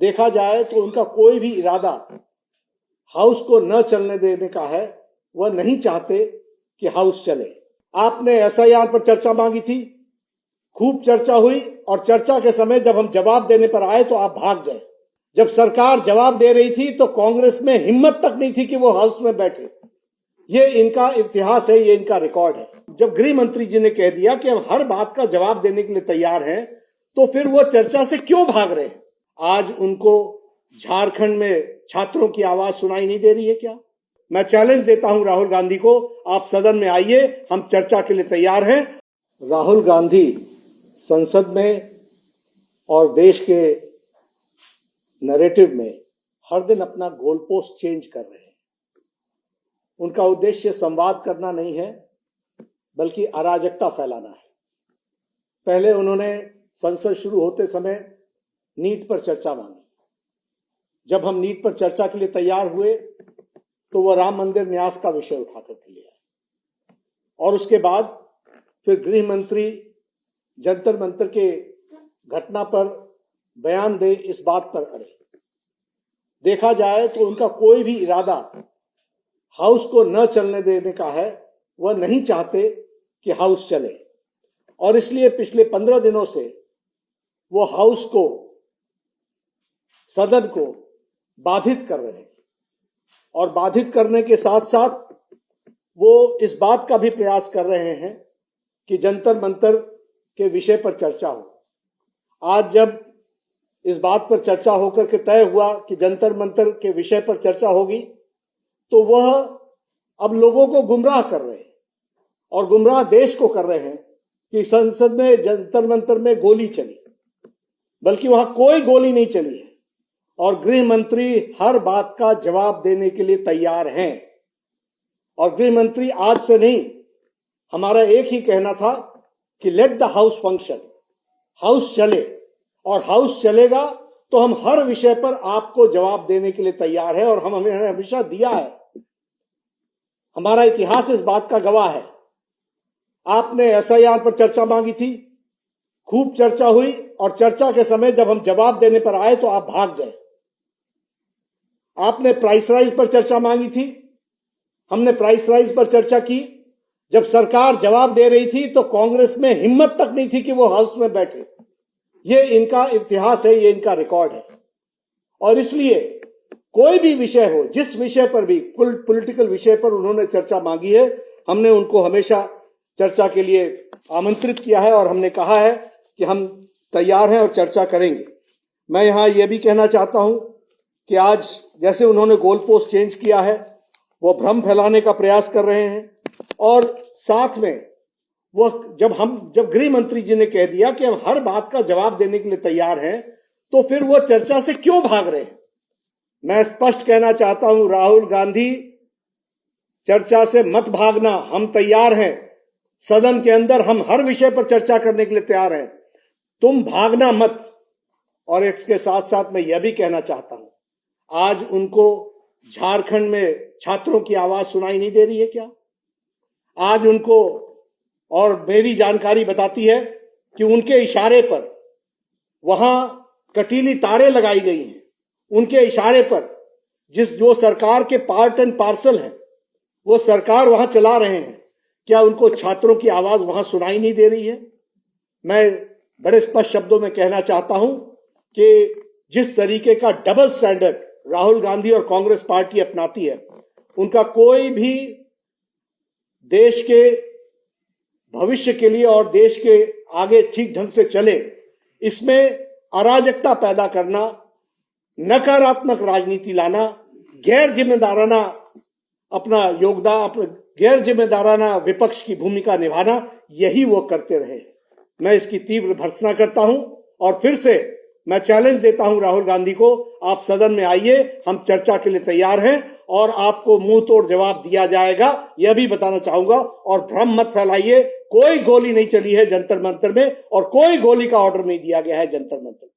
देखा जाए तो उनका कोई भी इरादा हाउस को न चलने देने का है। वह नहीं चाहते कि हाउस चले। आपने एसआईआर पर चर्चा मांगी थी, खूब चर्चा हुई, और चर्चा के समय जब हम जवाब देने पर आए तो आप भाग गए। जब सरकार जवाब दे रही थी तो कांग्रेस में हिम्मत तक नहीं थी कि वो हाउस में बैठे। ये इनका इतिहास है, ये इनका रिकॉर्ड है। जब गृह मंत्री जी ने कह दिया कि हम हर बात का जवाब देने के लिए तैयार हैं, तो फिर वो चर्चा से क्यों भाग रहे हैं? आज उनको झारखंड में छात्रों की आवाज सुनाई नहीं दे रही है क्या? मैं चैलेंज देता हूं राहुल गांधी को, आप सदन में आइए, हम चर्चा के लिए तैयार हैं। राहुल गांधी संसद में और देश के नैरेटिव में हर दिन अपना गोल पोस्ट चेंज कर रहे हैं। उनका उद्देश्य संवाद करना नहीं है, बल्कि अराजकता फैलाना है। पहले उन्होंने संसद शुरू होते समय नीट पर चर्चा मांगी। जब हम नीट पर चर्चा के लिए तैयार हुए तो वह राम मंदिर न्यास का विषय उठाकर के लिए आए, और उसके बाद फिर गृह मंत्री जंतर मंतर के घटना पर बयान दे, इस बात पर अड़े। देखा जाए तो उनका कोई भी इरादा हाउस को न चलने देने का है। वह नहीं चाहते कि हाउस चले, और इसलिए पिछले 15 दिनों से वो हाउस को, सदन को बाधित कर रहे हैं, और बाधित करने के साथ साथ वो इस बात का भी प्रयास कर रहे हैं कि जंतर मंतर के विषय पर चर्चा हो। आज जब इस बात पर चर्चा होकर के तय हुआ कि जंतर मंतर के विषय पर चर्चा होगी, तो वह अब लोगों को गुमराह कर रहे हैं, और गुमराह देश को कर रहे हैं कि संसद में जंतर मंतर में गोली चली, बल्कि वहां कोई गोली नहीं चली है, और गृह मंत्री हर बात का जवाब देने के लिए तैयार हैं। और गृह मंत्री आज से नहीं, हमारा एक ही कहना था कि let the house function, house चले, और हाउस चलेगा तो हम हर विषय पर आपको जवाब देने के लिए तैयार है, और हमने हमेशा दिया है। हमारा इतिहास इस बात का गवाह है। आपने एसआईआर पर चर्चा मांगी थी, खूब चर्चा हुई, और चर्चा के समय जब हम जवाब देने पर आए तो आप भाग गए। आपने प्राइस राइज पर चर्चा मांगी थी, हमने प्राइस राइज पर चर्चा की। जब सरकार जवाब दे रही थी तो कांग्रेस में हिम्मत तक नहीं थी कि वो हाउस में बैठे। ये इनका इतिहास है, ये इनका रिकॉर्ड है। और इसलिए कोई भी विषय हो, जिस विषय पर भी, पॉलिटिकल विषय पर उन्होंने चर्चा मांगी है, हमने उनको हमेशा चर्चा के लिए आमंत्रित किया है, और हमने कहा है कि हम तैयार हैं और चर्चा करेंगे। मैं यहां यह भी कहना चाहता हूं कि आज जैसे उन्होंने गोल पोस्ट चेंज किया है, वो भ्रम फैलाने का प्रयास कर रहे हैं, और साथ में वो जब गृह मंत्री जी ने कह दिया कि हम हर बात का जवाब देने के लिए तैयार हैं, तो फिर वो चर्चा से क्यों भाग रहे हैं? मैं स्पष्ट कहना चाहता हूं, राहुल गांधी, चर्चा से मत भागना। हम तैयार हैं, सदन के अंदर हम हर विषय पर चर्चा करने के लिए तैयार हैं, तुम भागना मत। और इसके साथ साथ मैं यह भी कहना चाहता हूं, आज उनको झारखंड में छात्रों की आवाज सुनाई नहीं दे रही है क्या? आज उनको, और मेरी जानकारी बताती है कि उनके इशारे पर वहां कटीली तारें लगाई गई हैं। उनके इशारे पर जो सरकार के पार्ट एंड पार्सल हैं, वो सरकार वहां चला रहे हैं। क्या उनको छात्रों की आवाज वहां सुनाई नहीं दे रही है? मैं बड़े स्पष्ट शब्दों में कहना चाहता हूं कि जिस तरीके का डबल स्टैंडर्ड राहुल गांधी और कांग्रेस पार्टी अपनाती है, उनका कोई भी देश के भविष्य के लिए और देश के आगे ठीक ढंग से चले, इसमें अराजकता पैदा करना, नकारात्मक राजनीति लाना, गैर जिम्मेदाराना अपना योगदान, गैर जिम्मेदाराना विपक्ष की भूमिका निभाना, यही वो करते रहे। मैं इसकी तीव्र भर्त्सना करता हूं, और फिर से मैं चैलेंज देता हूं राहुल गांधी को, आप सदन में आइए, हम चर्चा के लिए तैयार हैं, और आपको मुंह तोड़ जवाब दिया जाएगा, यह भी बताना चाहूंगा। और भ्रम मत फैलाइए, कोई गोली नहीं चली है जंतर मंतर में, और कोई गोली का ऑर्डर नहीं दिया गया है जंतर मंतर।